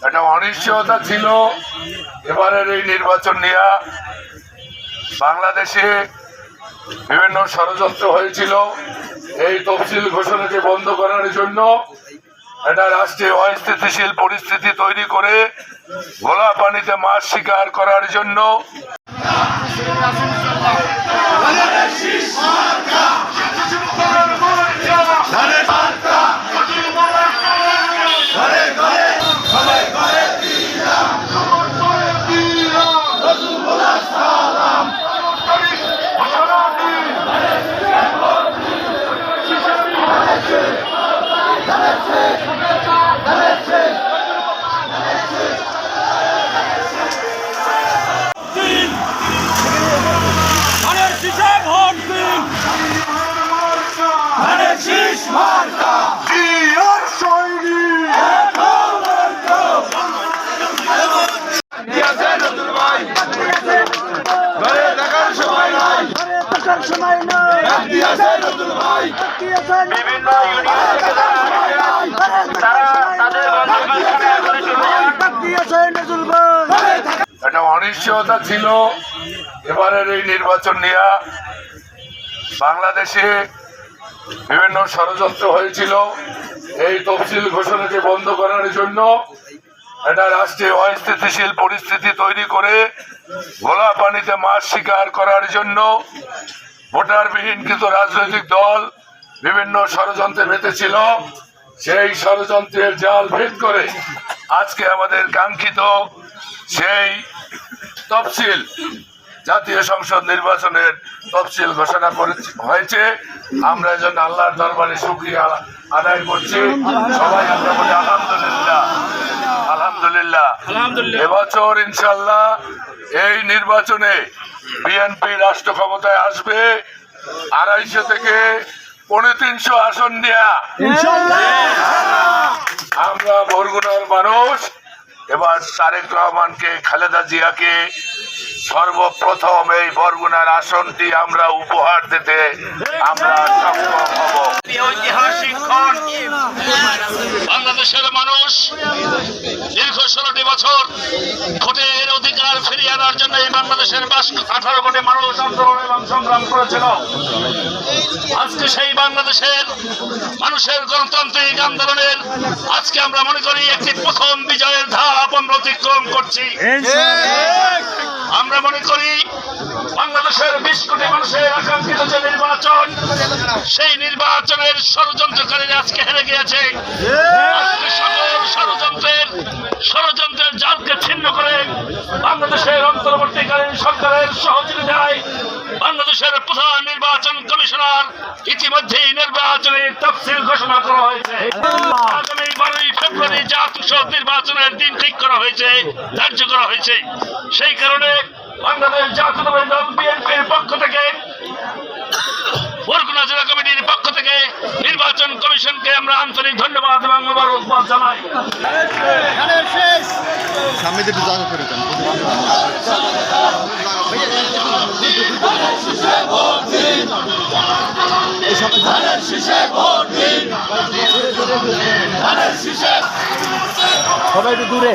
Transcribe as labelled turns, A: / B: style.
A: একটা অনিশ্চয়তা ছিল এবারের এই নির্বাচন নিয়ে। বাংলাদেশে বিভিন্ন ষড়যন্ত্র হয়েছিল এই তফসিল ঘোষণাকে বন্ধ করার জন্য। একটা রাষ্ট্রীয় অস্থিতিশীল পরিস্থিতি তৈরি করে ঘোলা পানিতে মাছ শিকার করার জন্য একটা অনিশ্চয়তা ছিল এবারের এই নির্বাচন নিয়ে। বাংলাদেশে বিভিন্ন ষড়যন্ত্র হয়েছিল এই তফসিল ঘোষণাকে বন্ধ করার জন্য। একটা রাষ্ট্রীয় অস্থিতিশীল পরিস্থিতি তৈরি করে ঘোলা পানিতে মাছ শিকার করার জন্য ভোটারবিহীন কিছু রাজনৈতিক দল বিভিন্ন ষড়যন্ত্রে মেতেছিল। সেই ষড়যন্ত্রের জাল ভেদ করে আজকে আমাদের কাঙ্ক্ষিত সেই তফসিল জাতীয় সংসদ নির্বাচনের তফসিল ঘোষণা হয়েছে। আমরা এজন্য আল্লাহর দরবারে শুকরিয়া আদায় করছি। সবাই আমরা বলি আলহামদুলিল্লাহ, আলহামদুলিল্লাহ। এবছর ইনশাল্লাহ এই নির্বাচনে বিএনপি রাষ্ট্র ক্ষমতায় আসবে 250 থেকে 350 আসন নিয়ে। আমরা বরগুনার মানুষ এবার তারেক রহমানকে, খালেদা জিয়াকে সর্বপ্রথম এই বরগুনার আসনটি আমরা উপহার দিতে আমরা সক্ষম হব। ঐতিহাসিক ক্ষণ, বাংলাদেশের মানুষ দীর্ঘ 16টি বছর ভোটের অধিকার ফিরিয়ে আনার জন্য এই বাংলাদেশের 18 কোটি মানুষ আন্দোলন এবং সংগ্রাম করেছিল। আজকে সেই বাংলাদেশের মানুষের গণতান্ত্রিক আন্দোলনের আজকে আমরা মনে করি একটি প্রথম বিজয়ের ধাপ আমরা অতিক্রম করছি। আমরা মনে করি বাংলাদেশের 20 কোটি মানুষের আকাঙ্ক্ষিত যে নির্বাচন, সেই নির্বাচনের ষড়যন্ত্রকারীরা আজকে হেরে গিয়েছে। আজকে সকল ষড়যন্ত্রের জালকে ছিন্ন করে বাংলাদেশের অন্তর্বর্তীকালীন সরকারের সহযোগিতায় বাংলাদেশের প্রধান নির্বাচন কমিশনার ইতিমধ্যেই নির্বাচনের তফসিল ঘোষণা করা হয়েছে। আগামী 12ই ফেব্রুয়ারি জাতীয় সংসদ নির্বাচনের দিন ঠিক করা হয়েছে, ধার্য করা হয়েছে। সেই কারণে বাংলাদেশ জাতীয়তাবাদী দল বিএনপির পক্ষ থেকে, বরগুনা জেলা কমিটির পক্ষ থেকে নির্বাচন কমিশনকে আমরা আন্তরিক ধন্যবাদ এবং মোবারকবাদ জানাই।
B: সবাই একটু দূরে।